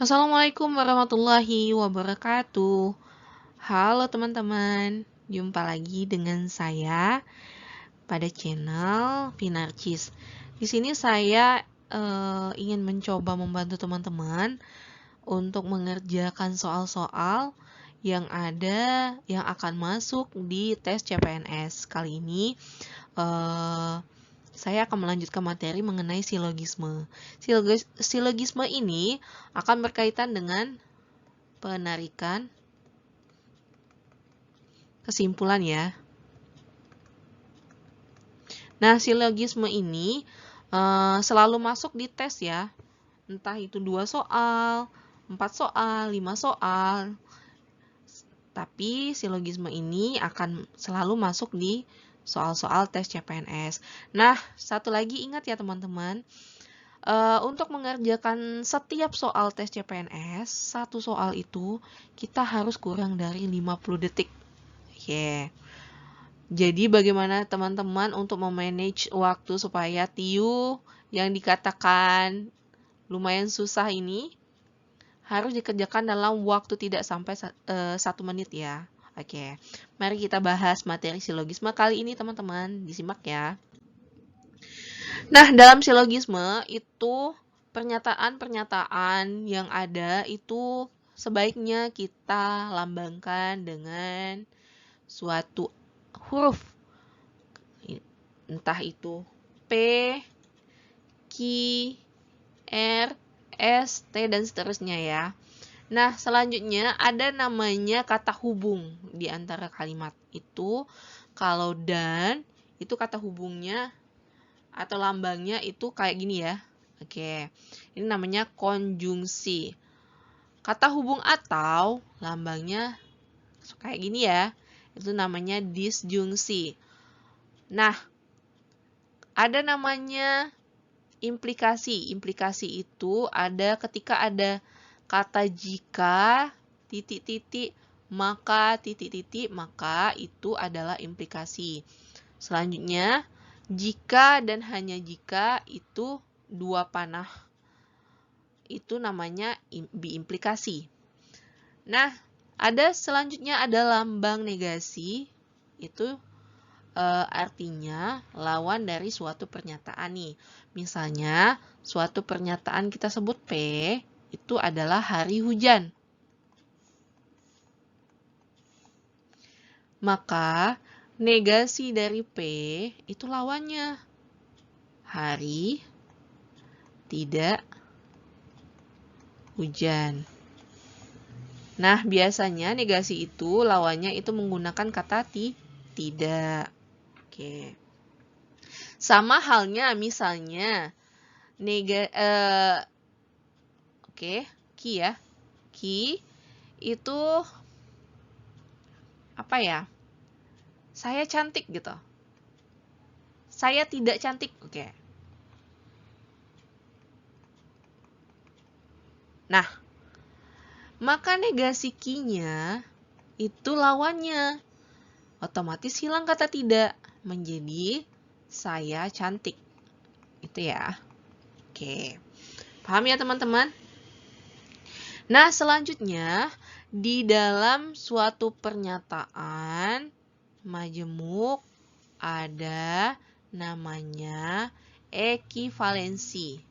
Assalamualaikum warahmatullahi wabarakatuh. Halo teman-teman, jumpa lagi dengan saya pada channel Pinarcis. Di sini saya ingin mencoba membantu teman-teman untuk mengerjakan soal-soal yang akan masuk di tes CPNS. Kali ini saya akan melanjutkan materi mengenai silogisme. Silogisme ini akan berkaitan dengan penarikan kesimpulan ya. Nah, silogisme ini selalu masuk di tes ya. Entah itu 2 soal, 4 soal, 5 soal. Tapi silogisme ini akan selalu masuk di soal-soal tes CPNS. Nah, satu lagi ingat ya teman-teman, untuk mengerjakan setiap soal tes CPNS, satu soal itu kita harus kurang dari 50 detik. Jadi bagaimana teman-teman untuk memanage waktu supaya TIU yang dikatakan lumayan susah ini harus dikerjakan dalam waktu tidak sampai 1 menit ya. Oke, mari kita bahas materi silogisme kali ini teman-teman, disimak ya. Nah, dalam silogisme itu pernyataan-pernyataan yang ada itu sebaiknya kita lambangkan dengan suatu huruf. Entah itu P, Q, R, S, T, dan seterusnya ya. Nah, selanjutnya ada namanya kata hubung di antara kalimat itu. Kalau dan, itu kata hubungnya atau lambangnya itu kayak gini ya. Oke, ini namanya konjungsi. Kata hubung atau lambangnya kayak gini ya. Itu namanya disjungsi. Nah, ada namanya implikasi. Implikasi itu ada ketika ada kata jika, titik-titik, maka, titik-titik, maka itu adalah implikasi. Selanjutnya, jika dan hanya jika itu 2 panah. Itu namanya biimplikasi. Nah, selanjutnya ada lambang negasi. Itu artinya lawan dari suatu pernyataan nih. Misalnya, suatu pernyataan kita sebut P, itu adalah hari hujan. Maka, negasi dari P itu lawannya. Hari tidak hujan. Nah, biasanya negasi itu lawannya itu menggunakan kata tidak. Oke. Sama halnya misalnya Ki ya. Ki itu apa ya? Saya cantik gitu. Saya tidak cantik. Oke. Nah, maka negasi ki-nya itu lawannya. Otomatis hilang kata tidak menjadi saya cantik. Itu ya. Oke. Paham ya teman-teman? Nah, selanjutnya di dalam suatu pernyataan majemuk ada namanya ekivalensi.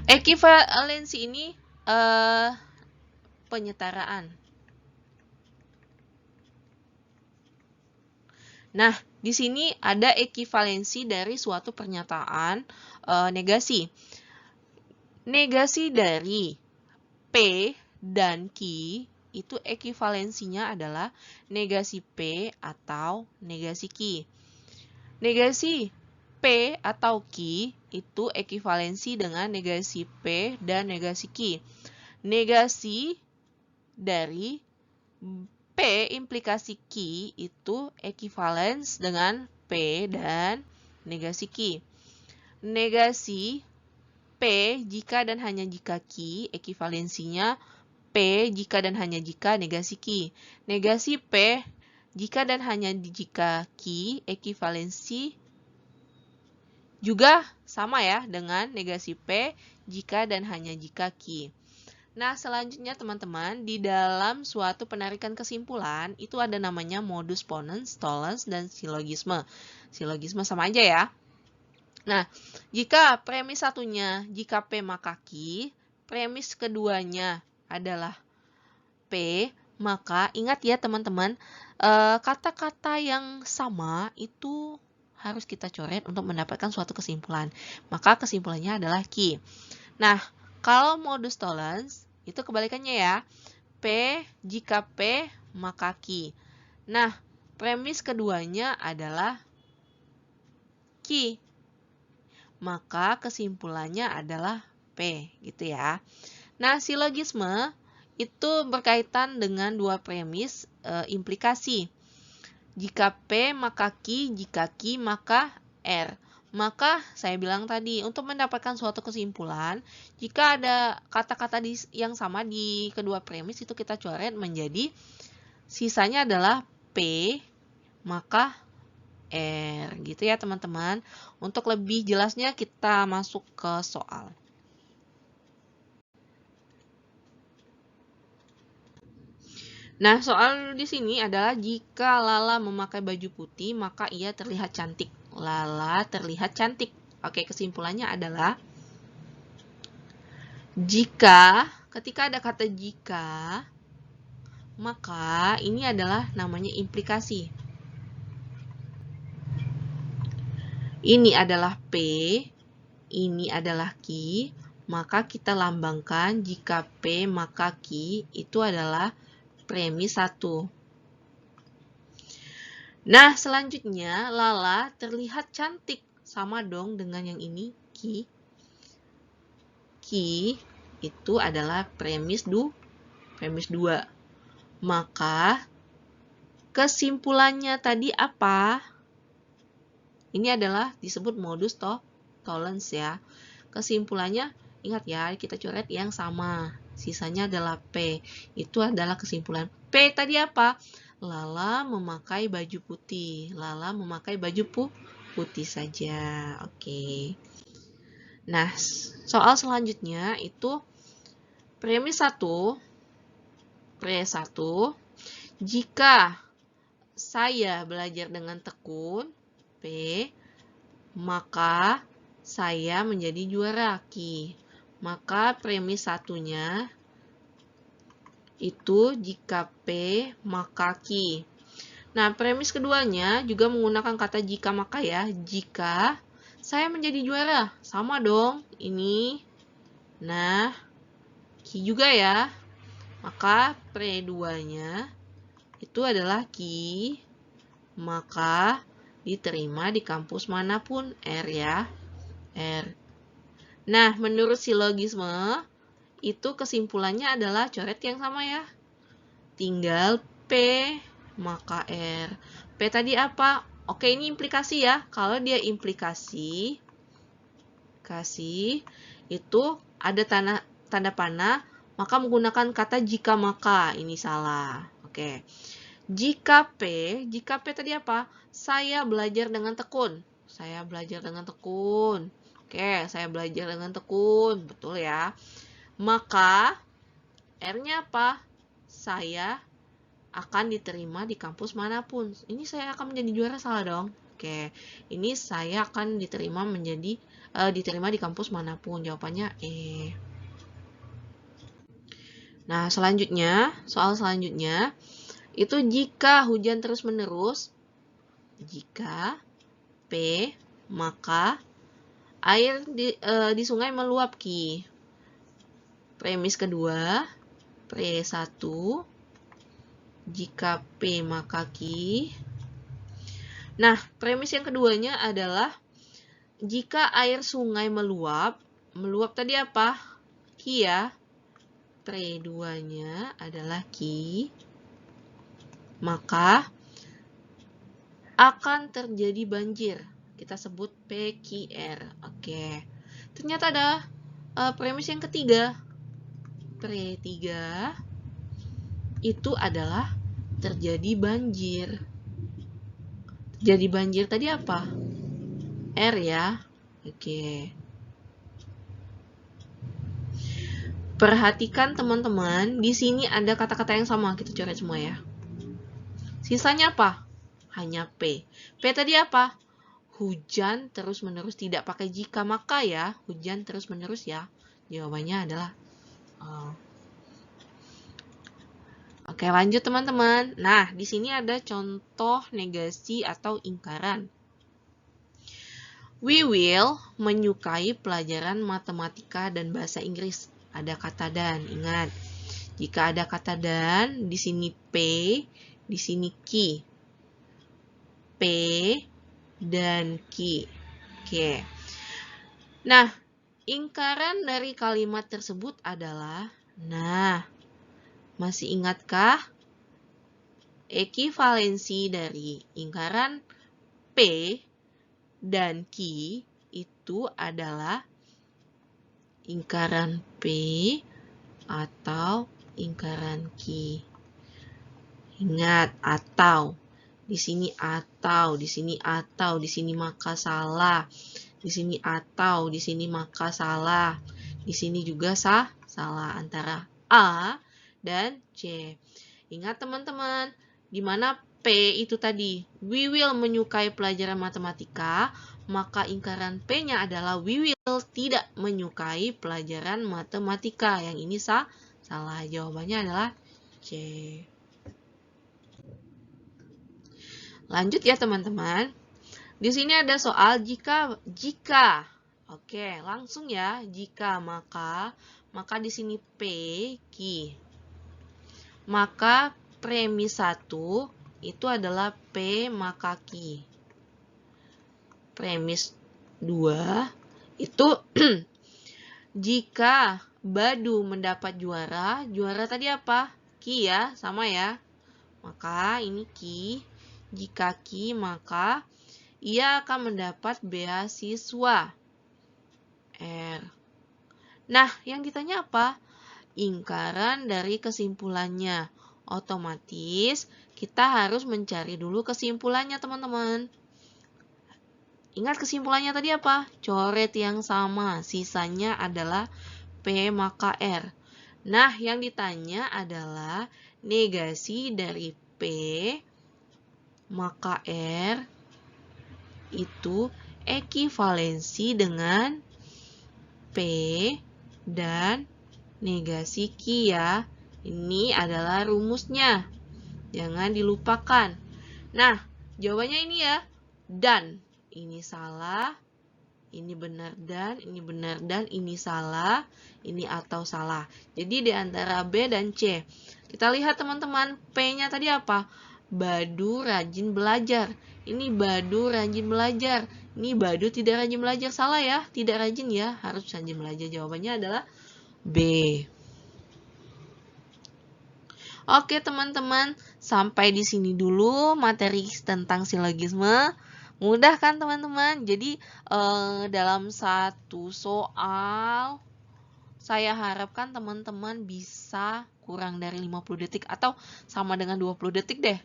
Ekivalensi ini penyetaraan. Nah, di sini ada ekivalensi dari suatu pernyataan negasi. Negasi dari P dan Q itu ekivalensinya adalah negasi P atau negasi Q. Negasi P atau Q itu ekivalensi dengan negasi P dan negasi Q. Negasi dari P implikasi Q itu equivalence dengan P dan negasi Q. Negasi P jika dan hanya jika Q, ekivalensinya P jika dan hanya jika negasi Q. Negasi P jika dan hanya jika Q, ekivalensi Juga sama ya dengan negasi P jika dan hanya jika Q. Nah, selanjutnya teman-teman, di dalam suatu penarikan kesimpulan, itu ada namanya modus ponens, tollens, dan silogisme. Silogisme sama aja ya. Nah, jika premis satunya, jika P maka Q, premis keduanya adalah P, maka ingat ya teman-teman, kata-kata yang sama itu harus kita coret untuk mendapatkan suatu kesimpulan. Maka kesimpulannya adalah Q. Nah, kalau modus tollens, itu kebalikannya ya. P, jika P, maka Q. Nah, premis keduanya adalah Q. Maka kesimpulannya adalah P, gitu ya. Nah, silogisme itu berkaitan dengan dua premis implikasi. Jika P, maka Q, jika Q, maka R. Maka saya bilang tadi, untuk mendapatkan suatu kesimpulan, jika ada kata-kata yang sama di kedua premis, itu kita coret menjadi sisanya adalah P, maka R. Gitu ya teman-teman. Untuk lebih jelasnya kita masuk ke soal. Nah, soal di sini adalah jika Lala memakai baju putih, maka ia terlihat cantik. Lala terlihat cantik. Oke, kesimpulannya adalah ketika ada kata jika, maka ini adalah namanya implikasi. Ini adalah P, ini adalah Q, maka kita lambangkan jika P maka Q itu adalah premis 1. Nah, selanjutnya Lala terlihat cantik. Sama dong dengan yang ini, Q. Q itu adalah premis 2. Maka kesimpulannya tadi apa? Ini adalah disebut modus tollens ya. Kesimpulannya, ingat ya, kita coret yang sama. Sisanya adalah P. Itu adalah kesimpulan. P tadi apa? Lala memakai baju putih. Lala memakai baju putih saja. Oke. Nah, soal selanjutnya itu premis 1. Premis 1. Jika saya belajar dengan tekun, P, maka saya menjadi juara, Q. Maka premis satunya itu jika P maka Q. Nah, premis keduanya juga menggunakan kata jika maka ya. Jika saya menjadi juara, sama dong ini. Nah, Q juga ya. Maka pre-2-nya itu adalah Q, maka diterima di kampus manapun, R ya. R. Nah, menurut silogisme, itu kesimpulannya adalah coret yang sama ya. Tinggal P, maka R. P tadi apa? Oke, ini implikasi ya. Kalau dia implikasi, itu ada tanda panah, maka menggunakan kata jika maka. Ini salah. Oke. Jika P tadi apa? Saya belajar dengan tekun. Saya belajar dengan tekun. Oke, saya belajar dengan tekun. Betul ya. Maka R-nya apa? Saya akan diterima di kampus manapun. Ini saya akan menjadi juara, salah dong. Oke, ini saya akan diterima di kampus manapun. Jawabannya E. Nah, soal selanjutnya itu jika hujan terus-menerus, jika P maka air di sungai meluap, Q. Premis kedua, pre 1, jika P maka Q. Nah, premis yang keduanya adalah jika air sungai meluap tadi apa? Q ya. Pre 2-nya adalah Q. Maka akan terjadi banjir. Kita sebut PQR. Oke. Ternyata ada premis yang ketiga. Pre 3 itu adalah terjadi banjir. Terjadi banjir tadi apa? R ya. Oke. Perhatikan teman-teman, di sini ada kata-kata yang sama, kita coret semua ya. Sisanya apa? Hanya P. P tadi apa? Hujan terus-menerus, tidak pakai jika maka ya. Hujan terus-menerus ya. Jawabannya adalah Oke, lanjut teman-teman. Nah, di sini ada contoh negasi atau ingkaran. We will menyukai pelajaran matematika dan bahasa Inggris. Ada kata dan, ingat. Jika ada kata dan, di sini P, di sini ki. P dan ki. Oke. Nah, ingkaran dari kalimat tersebut adalah, masih ingatkah? Ekivalensi dari ingkaran P dan ki itu adalah ingkaran P atau ingkaran ki. Ingat, atau. Di sini atau, di sini atau, di sini maka salah. Di sini atau, di sini maka salah. Di sini juga salah antara A dan C. Ingat teman-teman, di mana P itu tadi, we will menyukai pelajaran matematika, maka ingkaran P-nya adalah we will tidak menyukai pelajaran matematika. Yang ini salah. Jawabannya adalah C. Lanjut ya teman-teman. Di sini ada soal jika. Oke, langsung ya. Jika maka di sini P ki. Maka premis 1 itu adalah P maka ki. Premis 2 itu jika Badu mendapat juara tadi apa? Ki ya, sama ya. Maka ini ki. Jika ki, maka ia akan mendapat beasiswa R. Nah, yang ditanya apa? Ingkaran dari kesimpulannya. Otomatis kita harus mencari dulu kesimpulannya, teman-teman. Ingat kesimpulannya tadi apa? Coret yang sama. Sisanya adalah P maka R. Nah, yang ditanya adalah negasi dari P maka R itu ekivalensi dengan P dan negasi ki ya. Ini adalah rumusnya. Jangan dilupakan. Nah, jawabannya ini ya. Dan. Ini salah. Ini benar dan. Ini benar dan. Ini salah. Ini atau salah. Jadi di antara B dan C. Kita lihat teman-teman. P-nya tadi apa? Badu rajin belajar. Ini Badu rajin belajar. Ini Badu tidak rajin belajar. Salah ya. Tidak rajin ya. Harus rajin belajar. Jawabannya adalah B. Oke teman-teman. Sampai di sini dulu materi tentang silogisme. Mudah kan teman-teman? Jadi dalam satu soal saya harapkan teman-teman bisa kurang dari 50 detik atau sama dengan 20 detik deh.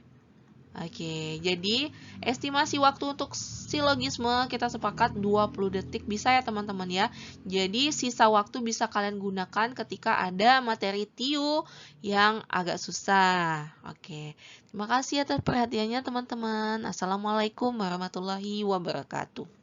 Oke, jadi estimasi waktu untuk silogisme kita sepakat 20 detik bisa ya teman-teman ya. Jadi sisa waktu bisa kalian gunakan ketika ada materi TIU yang agak susah. Oke, terima kasih atas perhatiannya teman-teman. Assalamualaikum warahmatullahi wabarakatuh.